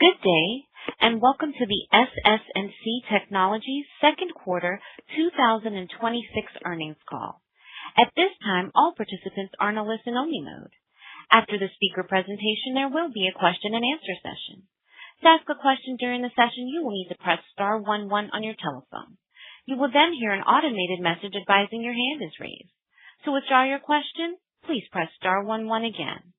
Good day, and welcome to the SS&C Technologies second quarter 2026 earnings call. At this time, all participants are in a listen-only mode. After the speaker presentation, there will be a question-and-answer session. To ask a question during the session, you will need to press star 11 on your telephone. You will then hear an automated message advising your hand is raised. To withdraw your question, please press star 11 again.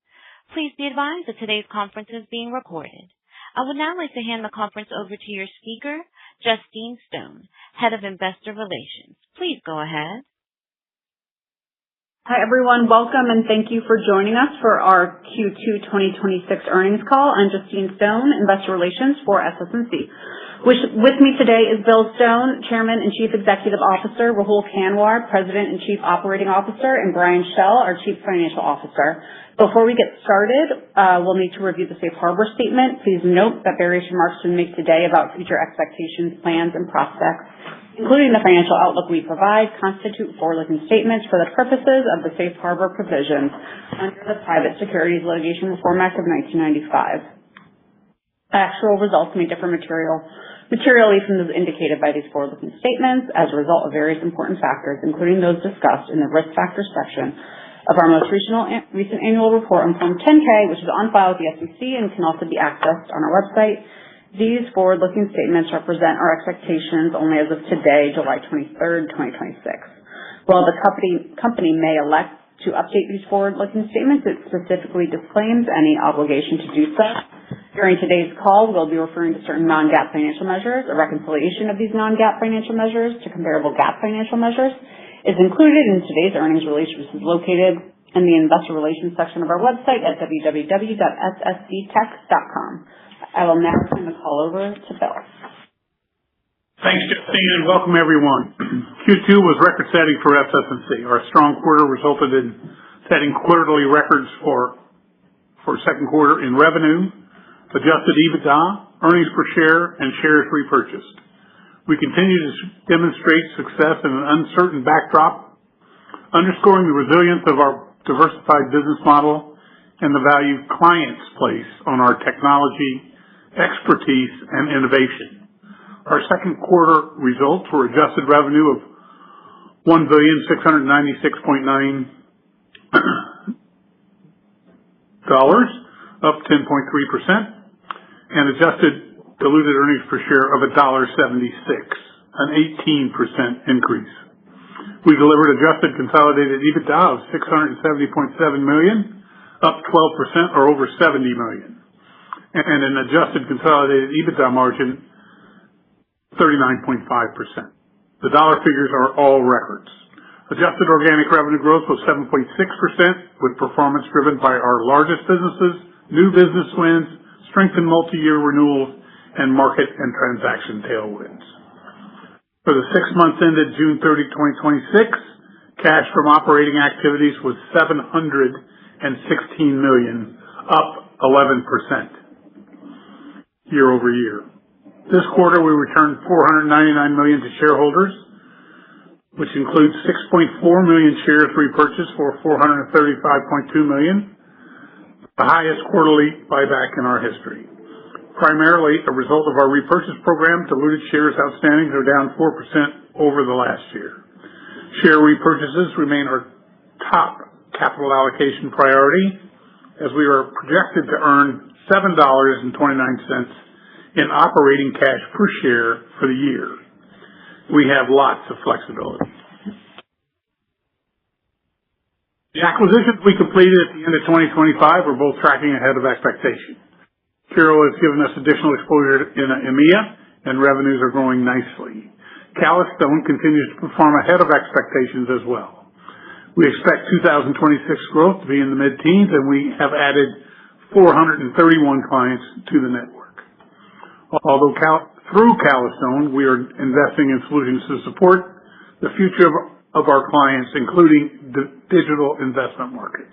Please be advised that today's conference is being recorded. I would now like to hand the conference over to your speaker, Justine Stone, Head of Investor Relations. Please go ahead. Hi, everyone. Welcome, and thank you for joining us for our Q2 2026 earnings call. I'm Justine Stone, Investor Relations for SS&C. With me today is Bill Stone, Chairman and Chief Executive Officer, Rahul Kanwar, President and Chief Operating Officer, and Brian Schell, our Chief Financial Officer. Before we get started, we'll need to review the safe harbor statement. Please note that various remarks we make today about future expectations, plans, and prospects, including the financial outlook we provide, constitute forward-looking statements for the purposes of the safe harbor provisions under the Private Securities Litigation Reform Act of 1995. Actual results may differ materially from those indicated by these forward-looking statements as a result of various important factors, including those discussed in the Risk Factors section of our most recent annual report on Form 10-K, which is on file with the SEC and can also be accessed on our website. These forward-looking statements represent our expectations only as of today, July 23rd, 2026. While the company may elect to update these forward-looking statements, it specifically disclaims any obligation to do so. During today's call, we'll be referring to certain non-GAAP financial measures. A reconciliation of these non-GAAP financial measures to comparable GAAP financial measures is included in today's earnings release, which is located in the Investor Relations section of our website at www.ssctech.com. I will now turn the call over to Bill. Thanks, Justine, and welcome everyone. Q2 was record-setting for SS&C. Our strong quarter resulted in setting quarterly records for second quarter in revenue, adjusted EBITDA, earnings per share, and shares repurchased. We continue to demonstrate success in an uncertain backdrop, underscoring the resilience of our diversified business model and the value clients place on our technology, expertise, and innovation. Our second quarter results were adjusted revenue of $1,696.9 up 10.3%, and adjusted diluted earnings per share of $1.76, an 18% increase. We delivered adjusted consolidated EBITDA of $670.7 million, up 12% or over $70 million, and an adjusted consolidated EBITDA margin 39.5%. The dollar figures are all records. Adjusted organic revenue growth was 7.6%, with performance driven by our largest businesses, new business wins, strengthened multi-year renewals, and market and transaction tailwinds. For the 6 months ended June 30, 2026, cash from operating activities was $716 million, up 11% year over year. This quarter, we returned $499 million to shareholders, which includes 6.4 million shares repurchased for $435.2 million, the highest quarterly buyback in our history. Primarily a result of our repurchase program, diluted shares outstanding are down 4% over the last year. Share repurchases remain our top capital allocation priority, as we are projected to earn $7.29 in operating cash per share for the year. We have lots of flexibility. The acquisitions we completed at the end of 2025 are both tracking ahead of expectation. Curo has given us additional exposure in EMEA, and revenues are growing nicely. Calastone continues to perform ahead of expectations as well. We expect 2026 growth to be in the mid-teens, and we have added 431 clients to the network. Although through Calastone, we are investing in solutions to support the future of our clients, including the digital investment markets.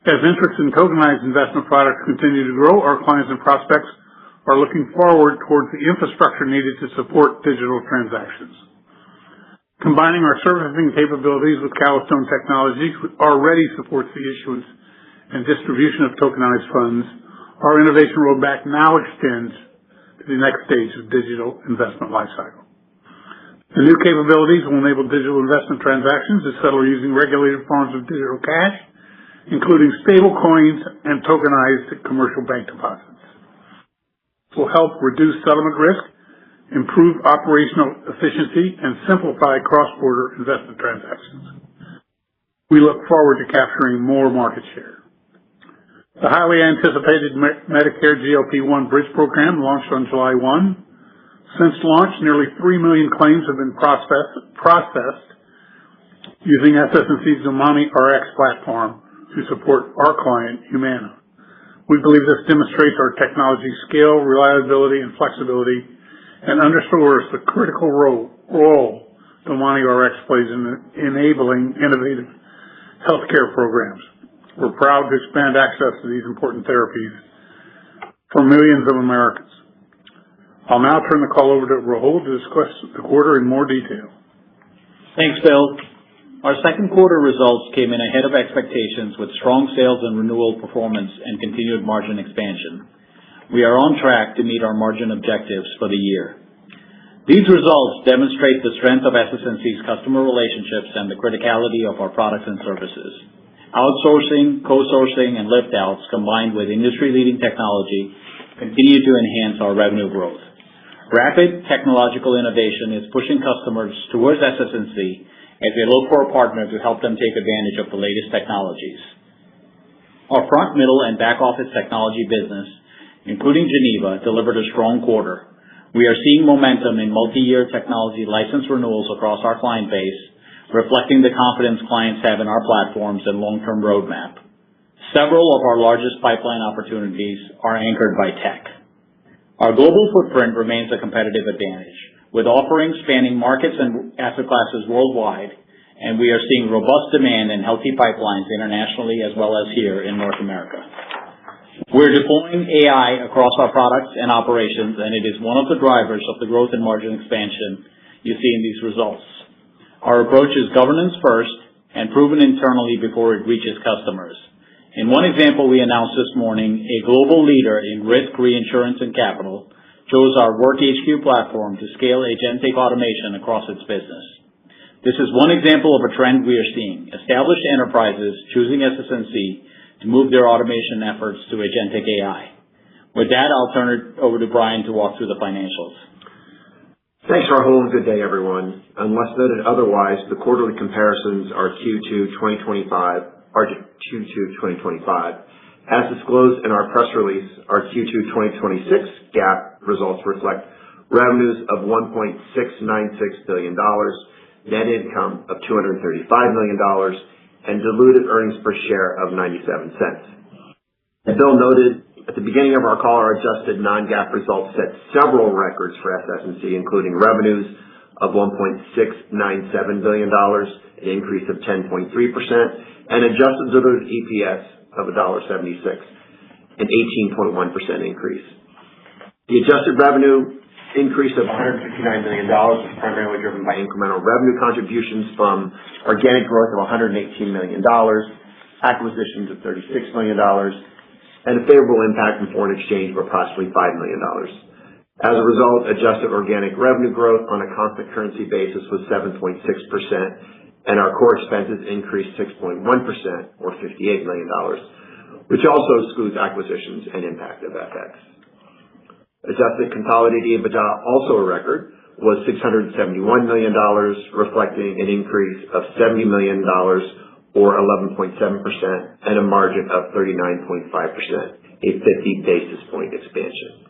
As interest in tokenized investment products continue to grow, our clients and prospects are looking forward towards the infrastructure needed to support digital transactions. Combining our servicing capabilities with Calastone Technologies, which already supports the issuance and distribution of tokenized funds, Our innovation roadmap now extends to the next stage of digital investment lifecycle. The new capabilities will enable digital investment transactions to settle using regulated forms of digital cash, including stable coins and tokenized commercial bank deposits. This will help reduce settlement risk, improve operational efficiency, and simplify cross-border investment transactions. We look forward to capturing more market share. The highly anticipated Medicare GLP-1 Bridge Program launched on July 1. Since launch, nearly 3 million claims have been processed using SS&C's Omani RX platform to support our client, Humana. We believe this demonstrates our technology scale, reliability, and flexibility, and underscores the critical role the Omani RX plays in enabling innovative healthcare programs. We're proud to expand access to these important therapies for millions of Americans. I'll now turn the call over to Rahul to discuss the quarter in more detail. Thanks, Bill. Our second quarter results came in ahead of expectations with strong sales and renewal performance and continued margin expansion. We are on track to meet our margin objectives for the year. These results demonstrate the strength of SS&C's customer relationships and the criticality of our products and services. Outsourcing, co-sourcing, and lift-outs combined with industry-leading technology continue to enhance our revenue growth. Rapid technological innovation is pushing customers towards SS&C as they look for a partner to help them take advantage of the latest technologies. Our front, middle, and back office technology business, including Geneva, delivered a strong quarter. We are seeing momentum in multi-year technology license renewals across our client base, reflecting the confidence clients have in our platforms and long-term roadmap. Several of our largest pipeline opportunities are anchored by tech. Our global footprint remains a competitive advantage, with offerings spanning markets and asset classes worldwide, and we are seeing robust demand and healthy pipelines internationally as well as here in North America. We're deploying AI across our products and operations, and it is one of the drivers of the growth and margin expansion you see in these results. Our approach is governance first and proven internally before it reaches customers. In one example we announced this morning, a global leader in risk, reinsurance, and capital chose our WorkHQ platform to scale agentic automation across its business. This is one example of a trend we are seeing, established enterprises choosing SS&C to move their automation efforts to agentic AI. With that, I'll turn it over to Brian to walk through the financials. Thanks, Rahul, and good day, everyone. Unless noted otherwise, the quarterly comparisons are Q2 2025. As disclosed in our press release, our Q2 2026 GAAP results reflect revenues of $1.696 billion, net income of $235 million, and diluted earnings per share of 97 cents. As Bill noted at the beginning of our call, our adjusted non-GAAP results set several records for SS&C, including revenues of $1.697 billion, an increase of 10.3%, and adjusted diluted EPS of $1.76, an 18.1% increase. The adjusted revenue increase of $159 million was primarily driven by incremental revenue contributions from organic growth of $118 million, acquisitions of $36 million, and a favorable impact from foreign exchange of approximately $5 million. As a result, adjusted organic revenue growth on a constant currency basis was 7.6%, and our core expenses increased 6.1%, or $58 million, which also excludes acquisitions and impact of FX. Adjusted consolidated EBITDA, also a record, was $671 million, reflecting an increase of $70 million, or 11.7%, and a margin of 39.5%, a 50 basis point expansion.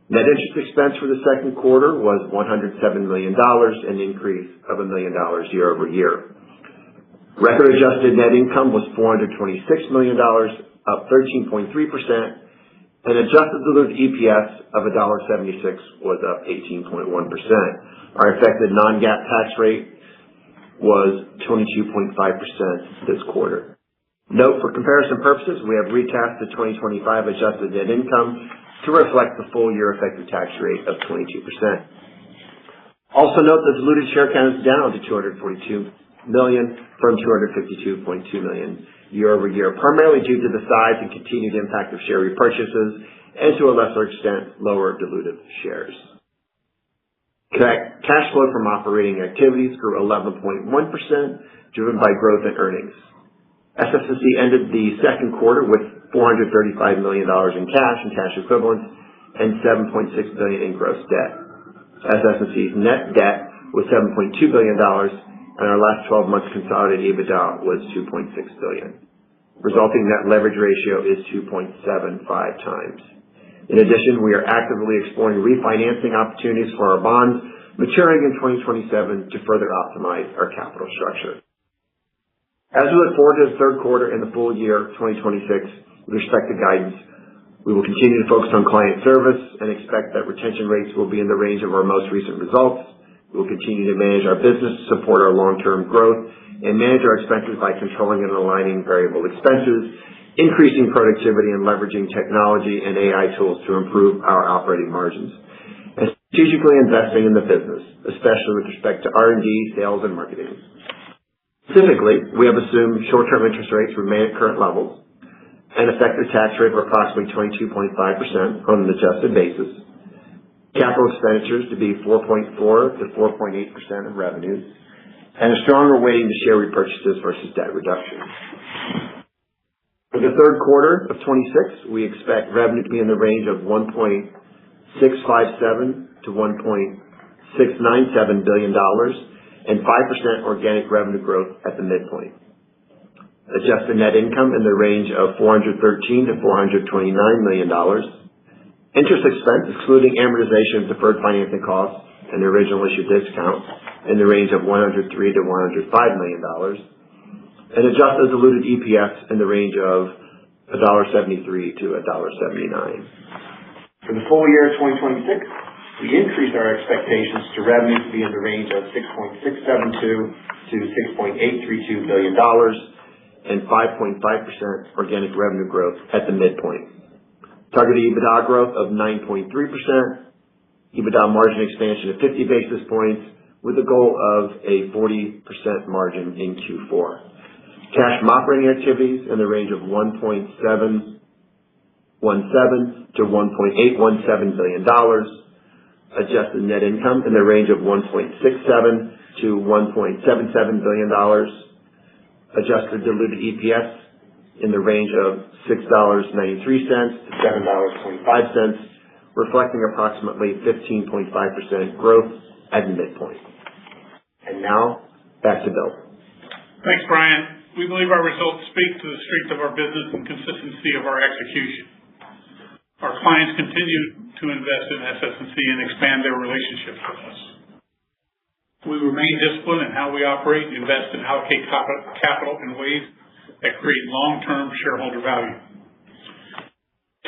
Net interest expense for the second quarter was $107 million, an increase of $1 million year over year. Record adjusted net income was $426 million, up 13.3%, and adjusted diluted EPS of $1.76 was up 18.1%. Our effective non-GAAP tax rate was 22.5% this quarter. Note, for comparison purposes, we have recast the 2025 adjusted net income to reflect the full year effective tax rate of 22%. Also note the diluted share count is down to 242 million from $252.2 million year-over-year, primarily due to the size and continued impact of share repurchases and, to a lesser extent, lower dilutive shares. Cash flow from operating activities grew 11.1%, driven by growth in earnings. SS&C ended the second quarter with $435 million in cash and cash equivalents and $7.6 billion in gross debt. SS&C's net debt was $7.2 billion, and our last 12 months consolidated EBITDA was $2.6 billion. Resulting net leverage ratio is 2.75 times. In addition, we are actively exploring refinancing opportunities for our bonds maturing in 2027 to further optimize our capital structure. As we look forward to the third quarter and the full year 2026 with respect to guidance, we will continue to focus on client service and expect that retention rates will be in the range of our most recent results. We will continue to manage our business to support our long-term growth and manage our expenses by controlling and aligning variable expenses, increasing productivity and leveraging technology and AI tools to improve our operating margins, and strategically investing in the business, especially with respect to R&D, sales, and marketing. Specifically, we have assumed short-term interest rates remain at current levels, an effective tax rate of approximately 22.5% on an adjusted basis, capital expenditures to be 4.4 to 4.8% of revenues, and a stronger weighting to share repurchases versus debt reduction. For the third quarter of 26, we expect revenue to be in the range of $1.657 to $1.697 billion and 5% organic revenue growth at the midpoint. Adjusted net income in the range of $413 to $429 million. Interest expense, excluding amortization of deferred financing costs and the original issue discount, in the range of $103 to $105 million. And adjusted diluted EPS in the range of $1.73 to $1.79. For the full year of 2026, we increased our expectations to revenue to be in the range of $6.672 to $6.832 billion and 5.5% organic revenue growth at the midpoint. Targeted EBITDA growth of 9.3%, EBITDA margin expansion of 50 basis points with a goal of a 40% margin in Q4. Cash from operating activities in the range of $1.717 to $1.817 billion. Adjusted net income in the range of $1.67 to $1.77 billion. Adjusted diluted EPS in the range of $6.93 to $7.25, reflecting approximately 15.5% growth at the midpoint. And now, back to Bill. Thanks, Brian. We believe our results speak to the strength of our business and consistency of our execution. Our clients continue to invest in SS&C and expand their relationships with us. We remain disciplined in how we operate, invest, and allocate capital in ways that create long-term shareholder value. In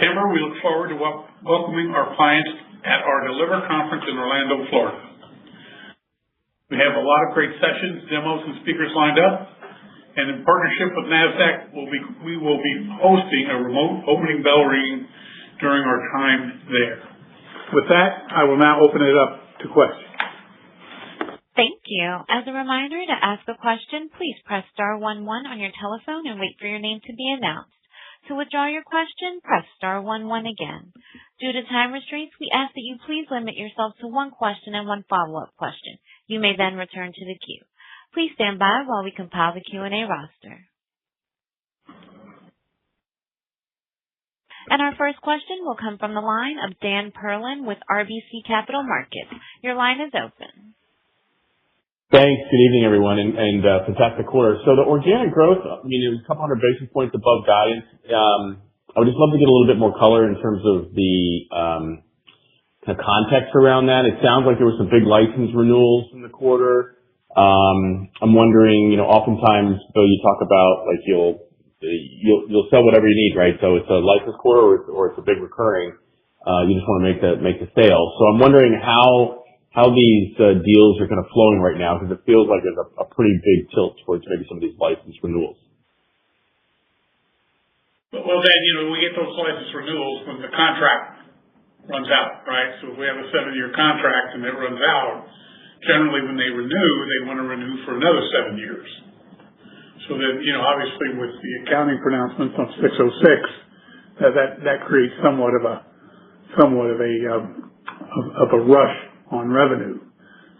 September, we look forward to welcoming our clients at our Deliver conference in Orlando, Florida. We have a lot of great sessions, demos, and speakers lined up. And in partnership with NASDAQ, we will be hosting a remote opening bell ringing during our time there. With that, I will now open it up to questions. Thank you. As a reminder, to ask a question, please press *11 on your telephone and wait for your name to be announced. To withdraw your question, press *11 again. Due to time restraints, we ask that you please limit yourself to one question and one follow-up question. You may then return to the queue. Please stand by while we compile the Q&A roster. And our first question will come from the line of Dan Perlin with RBC Capital Markets. Your line is open. Thanks. Good evening, everyone, and fantastic quarter. So the organic growth, it was a couple hundred basis points above guidance. I would just love to get a little bit more color in terms of the kind of context around that. It sounds like there were some big license renewals in the quarter. I'm wondering, oftentimes, Bill, you talk about like you'll sell whatever you need, right? So it's a license quarter or it's a big recurring. You just want to make the sale. So I'm wondering how these deals are kind of flowing right now, because it feels like there's a pretty big tilt towards maybe some of these license renewals. Well, then, we get those license renewals when the contract runs out, right? So if we have a 7-year contract and it runs out, generally when they renew, they want to renew for another 7 years. So that, obviously with the accounting pronouncements on 606, that creates somewhat of a rush on revenue.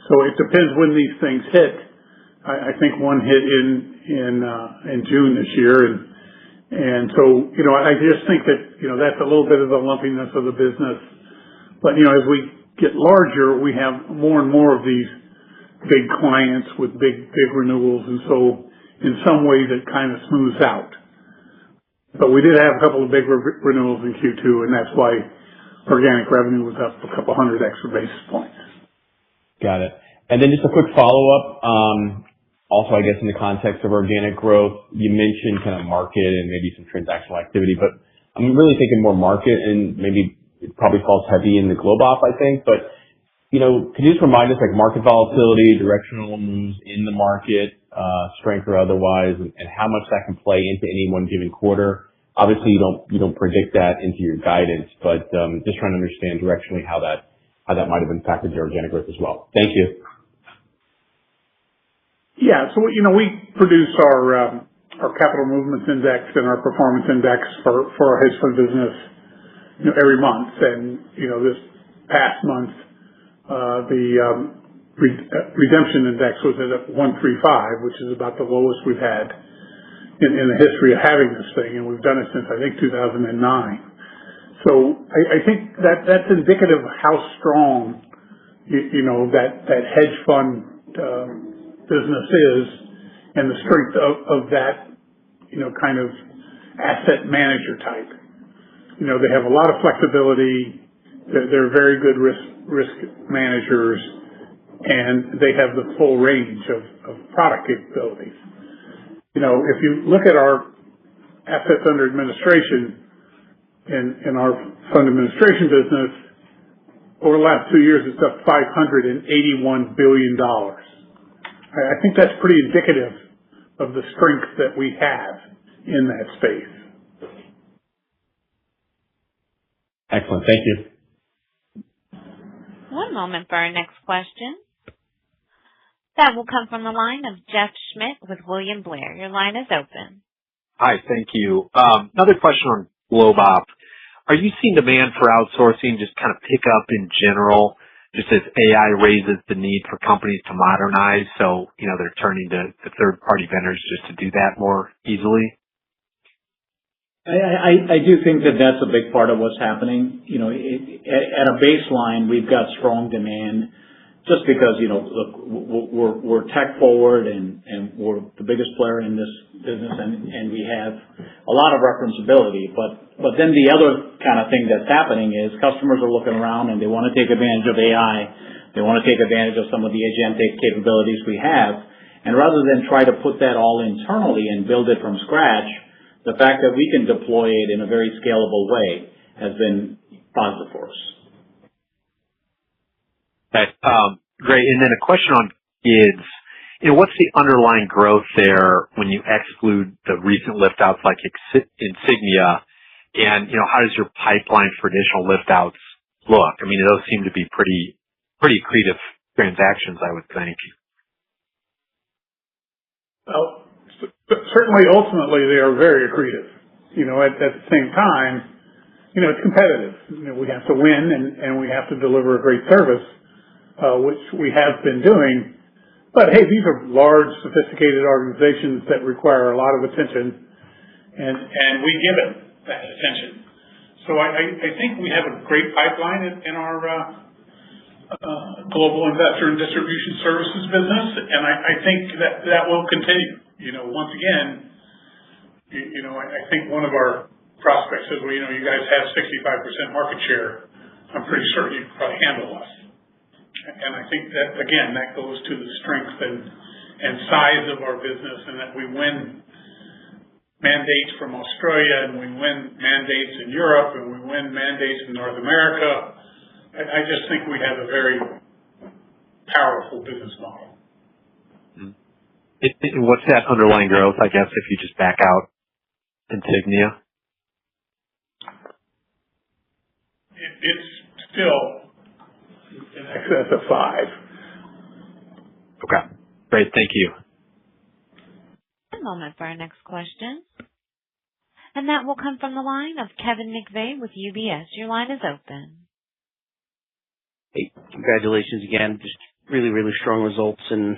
So it depends when these things hit. I think one hit in June this year, and so I just think that that's a little bit of the lumpiness of the business. But as we get larger, we have more and more of these big clients with big renewals, and so in some ways it kind of smooths out. But we did have a couple of big renewals in Q2, and that's why organic revenue was up a couple hundred extra basis points. Got it. And then just a quick follow-up. Also, I guess in the context of organic growth, you mentioned kind of market and maybe some transactional activity, but I'm really thinking more market, and maybe it probably falls heavy in the GlobeOp, I think. But, could you just remind us, like, market volatility, directional moves in the market, strength or otherwise, and how much that can play into any one given quarter? Obviously, you don't predict that into your guidance, but just trying to understand directionally how that might have impacted your organic growth as well. Thank you. Yeah, so we produce our capital movements index and our performance index for our hedge fund business every month, and this past month the redemption index was at 135, which is about the lowest we've had in the history of having this thing, and we've done it since I think 2009. So I think that's indicative of how strong that hedge fund business is, and the strength of that kind of asset manager type. They have a lot of flexibility. They're very good risk managers, and they have the full range of product capabilities. If you look at our assets under administration in our fund administration business, over the last 2 years, it's up $581 billion. I think that's pretty indicative of the strength that we have in that space. Excellent. Thank you. One moment for our next question. That will come from the line of Jeff Schmidt with William Blair. Your line is open. Hi, thank you. Another question on GlobeOp. Are you seeing demand for outsourcing just kind of pick up in general, just as AI raises the need for companies to modernize, so they're turning to third-party vendors just to do that more easily? I do think that that's a big part of what's happening. At a baseline, we've got strong demand just because, look, we're tech forward and we're the biggest player in this business, and we have a lot of referenceability. But then the other kind of thing that's happening is customers are looking around and they want to take advantage of AI. They want to take advantage of some of the agentic capabilities we have. And rather than try to put that all internally and build it from scratch, the fact that we can deploy it in a very scalable way has been positive for us. Okay, great. And then a question on GIDS. What's the underlying growth there when you exclude the recent lift outs like Insignia? And, how does your pipeline for additional lift outs look? I mean, those seem to be pretty accretive transactions, I would think. Well, certainly, ultimately, they are very accretive. At the same time, it's competitive. We have to win and we have to deliver a great service, which we have been doing. But hey, these are large, sophisticated organizations that require a lot of attention, and we give it that attention. So I think we have a great pipeline in our global investor and distribution services business, and I think that will continue. Once again, I think one of our prospects says, well, you guys have 65% market share. I'm pretty certain you can probably handle us. And I think that, again, that goes to the strength and size of our business, and that we win mandates from Australia, and we win mandates in Europe, and we win mandates in North America. I just think we have a very powerful business model. What's that underlying growth, I guess, if you just back out Insignia? It's still in excess of 5. Okay. Great. Thank you. One moment for our next question. And that will come from the line of Kevin McVeigh with UBS. Your line is open. Hey, congratulations again. Just really, really strong results and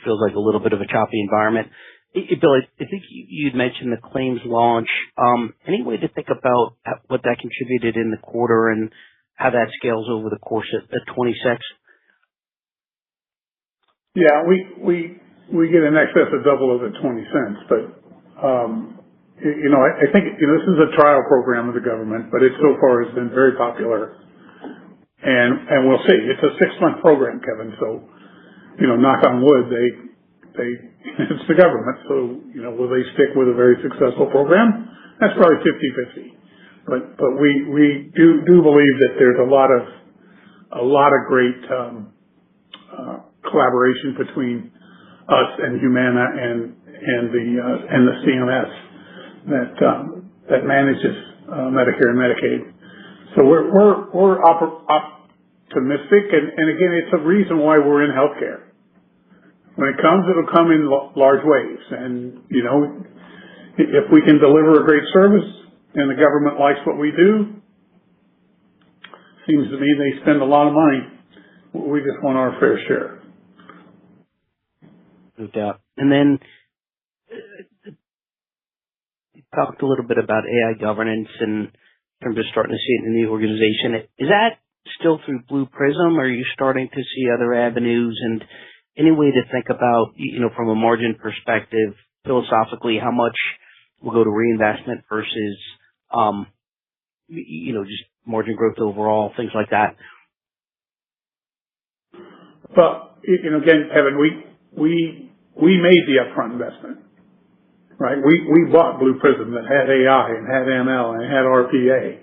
feels like a little bit of a choppy environment. Hey, Bill, I think you'd mentioned the claims launch. Any way to think about what that contributed in the quarter and how that scales over the course of 26? Yeah, we get in excess of double of the 20 cents, but I think this is a trial program of the government, but it so far has been very popular, and we'll see. It's a 6-month program, Kevin. So knock on wood, it's the government. So will they stick with a very successful program? That's probably 50-50. But we do believe that there's a lot of great collaboration between us and Humana and the CMS that manages Medicare and Medicaid. So we're optimistic, and again, it's a reason why we're in healthcare. When it comes, it'll come in large waves, and if we can deliver a great service and the government likes what we do, seems to me they spend a lot of money. We just want our fair share. No doubt. And then you talked a little bit about AI governance and in terms of starting to see it in the organization. Is that still through Blue Prism, or are you starting to see other avenues? And any way to think about, from a margin perspective, philosophically, how much will go to reinvestment versus, just margin growth overall, things like that? Well, again, Kevin, we made the upfront investment, right? We bought Blue Prism that had AI and had ML and had RPA,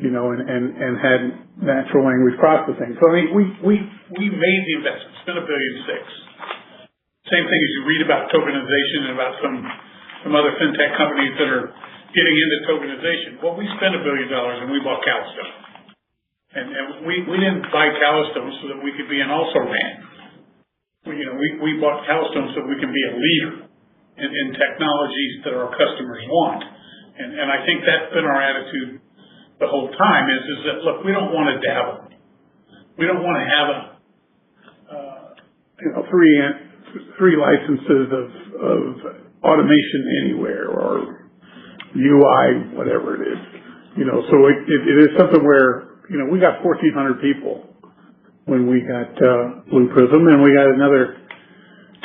and had natural language processing. So I mean, we made the investment, spent $1.6 billion. Same thing as you read about tokenization and about some other fintech companies that are getting into tokenization. Well, we spent $1 billion and we bought Calastone. And we didn't buy Calastone so that we could be an also-ran. We bought Calastone so we can be a leader in technologies that our customers want. And I think that's been our attitude the whole time is that, look, we don't want to dabble. We don't want to have three licenses of automation anywhere or UI, whatever it is. So it is something where, we got 1,400 people when we got Blue Prism, and we got another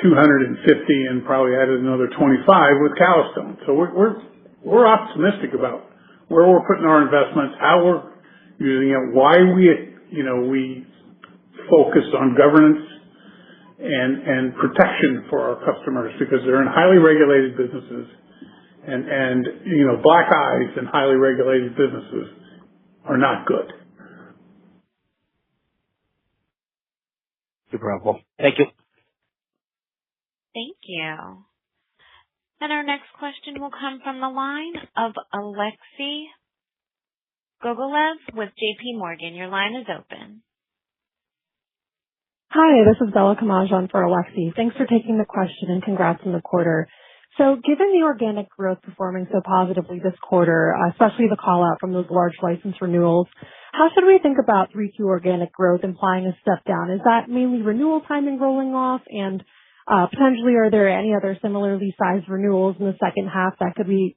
250 and probably added another 25 with Calastone. So we're optimistic about where we're putting our investments, how we're using it, why we focus on governance and protection for our customers, because they're in highly regulated businesses, and black eyes in highly regulated businesses are not good. Super helpful. Thank you. Thank you. And our next question will come from the line of Alexei Gogolev with JP Morgan. Your line is open. Hi, this is Bella Kamajan for Alexei. Thanks for taking the question and congrats on the quarter. So given the organic growth performing so positively this quarter, especially the call out from those large license renewals, how should we think about 3Q organic growth implying a step down? Is that mainly renewal timing rolling off? And potentially, are there any other similarly sized renewals in the second half that could be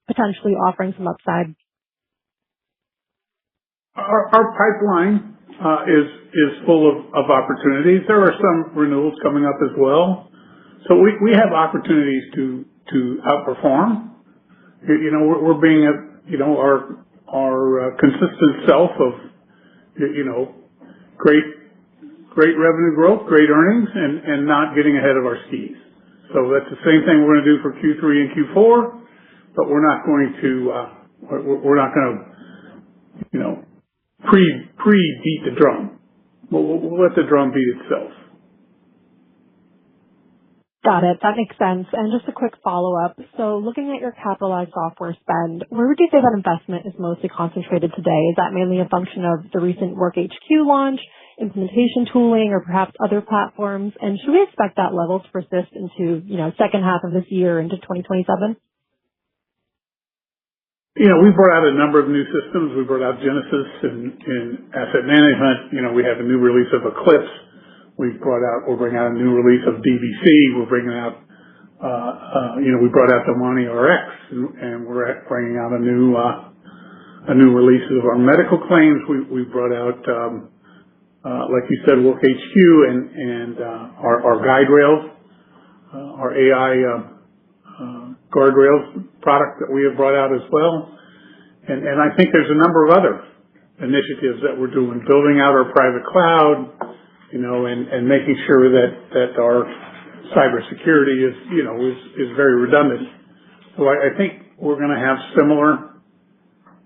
potentially offering some upside? Our pipeline is full of opportunities. There are some renewals coming up as well. So we have opportunities to outperform. We're being our consistent self of great revenue growth, great earnings, and not getting ahead of our skis. So that's the same thing we're going to do for Q3 and Q4, but we're not going to pre-beat the drum. We'll let the drum beat itself. Got it. That makes sense. And just a quick follow-up. So looking at your capitalized software spend, where would you say that investment is mostly concentrated today? Is that mainly a function of the recent WorkHQ launch? implementation tooling or perhaps other platforms? And should we expect that level to persist into, second half of this year into 2027? We brought out a number of new systems. We brought out Genesis in asset management. We have a new release of Eclipse. We're bringing out a new release of DBC. We're bringing out, we brought out the Money RX, and we're bringing out a new release of our medical claims. We brought out, like you said, Work HQ and our guide rails, our AI guardrails product that we have brought out as well. And I think there's a number of other initiatives that we're doing, building out our private cloud, and making sure that our cybersecurity is very redundant. So I think we're going to have similar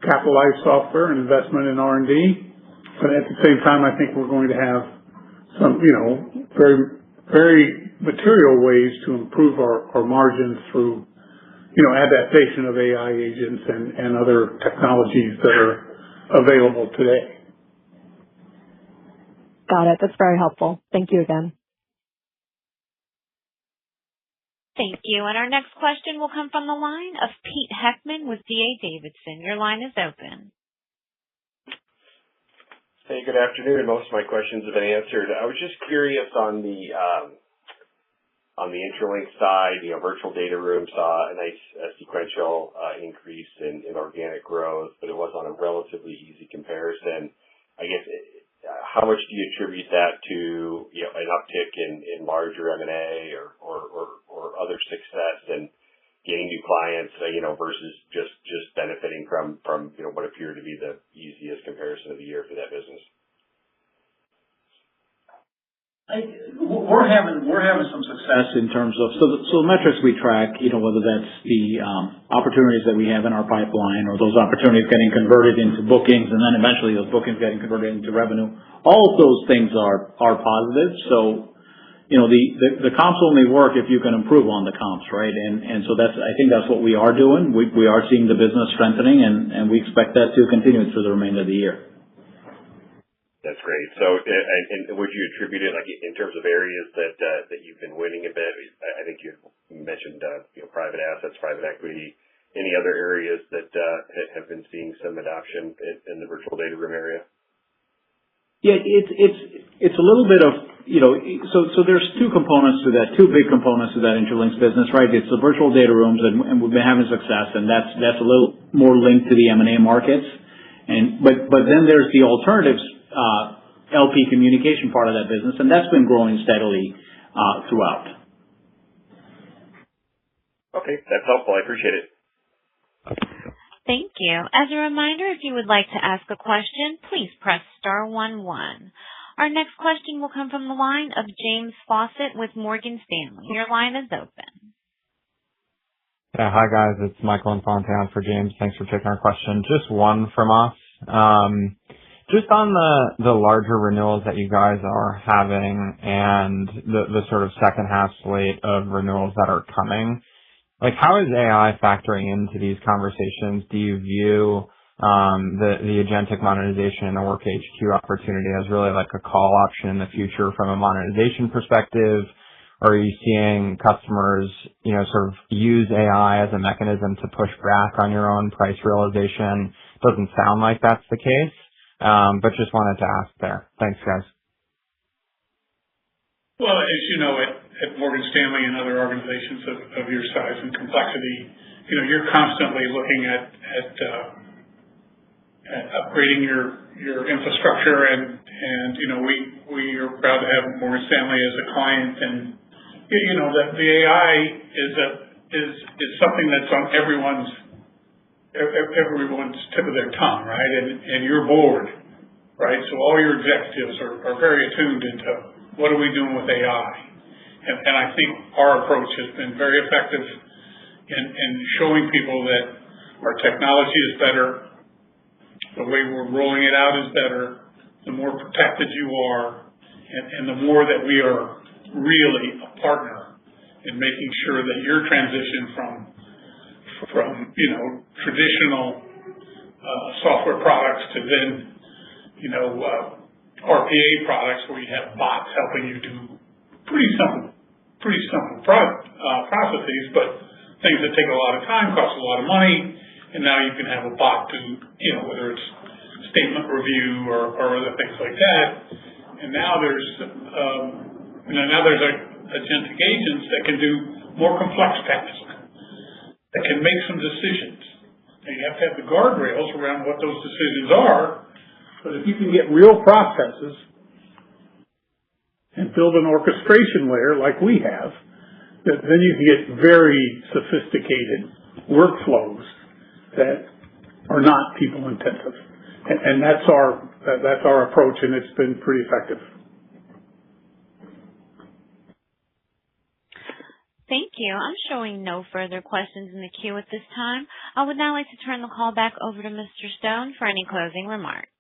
capitalized software and investment in R&D, but at the same time, I think we're going to have some, very, very material ways to improve our margins through adaptation of AI agents and other technologies that are available today. Got it. That's very helpful. Thank you again. Thank you. And our next question will come from the line of Pete Heckman with D.A. Davidson. Your line is open. Hey, good afternoon. Most of my questions have been answered. I was just curious on the Intralinks side, virtual data room saw a nice sequential increase in organic growth, but it was on a relatively easy comparison. I guess, how much do you attribute that to an uptick in larger M&A or other success in gaining new clients, versus just benefiting from what appeared to be the easiest comparison of the year for that business? We're having some success in terms of so the metrics we track, whether that's the opportunities that we have in our pipeline or those opportunities getting converted into bookings, and then eventually those bookings getting converted into revenue. All of those things are positive. So the comps only work if you can improve on the comps, right? And so I think that's what we are doing. We are seeing the business strengthening, and we expect that to continue through the remainder of the year. That's great. So, and would you attribute it, like, in terms of areas that you've been winning a bit? I think you mentioned, private assets, private equity. Any other areas that have been seeing some adoption in the virtual data room area? Yeah, it's a little bit of, so there's two big components to that Intralinks business, right? It's the virtual data rooms, and we've been having success, and that's a little more linked to the M&A markets. But then there's the alternatives LP communication part of that business, and that's been growing steadily throughout. Okay, that's helpful. I appreciate it. Thank you. As a reminder, if you would like to ask a question, please press star 11. Our next question will come from the line of James Faucette with Morgan Stanley. Your line is open. Yeah, hi guys, it's Michael Infante for James. Thanks for taking our question. Just one from us. Just on the larger renewals that you guys are having and the sort of second half slate of renewals that are coming, like how is AI factoring into these conversations? Do you view the agentic monetization and the Work HQ opportunity as really like a call option in the future from a monetization perspective? Or are you seeing customers, sort of use AI as a mechanism to push back on your own price realization? Doesn't sound like that's the case. But just wanted to ask there. Thanks, guys. Well, as you know, at Morgan Stanley and other organizations of your size and complexity, you're constantly looking at upgrading your infrastructure, and we are proud to have Morgan Stanley as a client, and that the AI is something that's on everyone's tip of their tongue, right? And your board, right? So all your executives are very attuned into what are we doing with AI. And I think our approach has been very effective in showing people that our technology is better, the way we're rolling it out is better, the more protected you are, and the more that we are really a partner in making sure that your transition from traditional software products to then RPA products where you have bots helping you do pretty simple processes, but things that take a lot of time, cost a lot of money, and now you can have a bot do, whether it's statement review or other things like that. And now there's agentic agents that can do more complex tasks, that can make some decisions. And you have to have the guardrails around what those decisions are. But if you can get real processes and build an orchestration layer like we have, then you can get very sophisticated workflows that are not people intensive. And that's our approach, and it's been pretty effective. Thank you. I'm showing no further questions in the queue at this time. I would now like to turn the call back over to Mr. Stone for any closing remarks.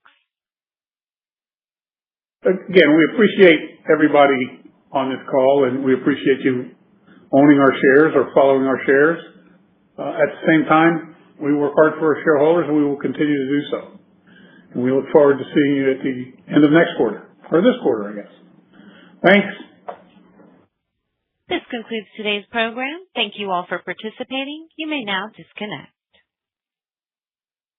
Again, we appreciate everybody on this call, and we appreciate you owning our shares or following our shares. At the same time, we work hard for our shareholders, and we will continue to do so. And we look forward to seeing you at the end of next quarter, or this quarter, I guess. Thanks. This concludes today's program. Thank you all for participating. You may now disconnect.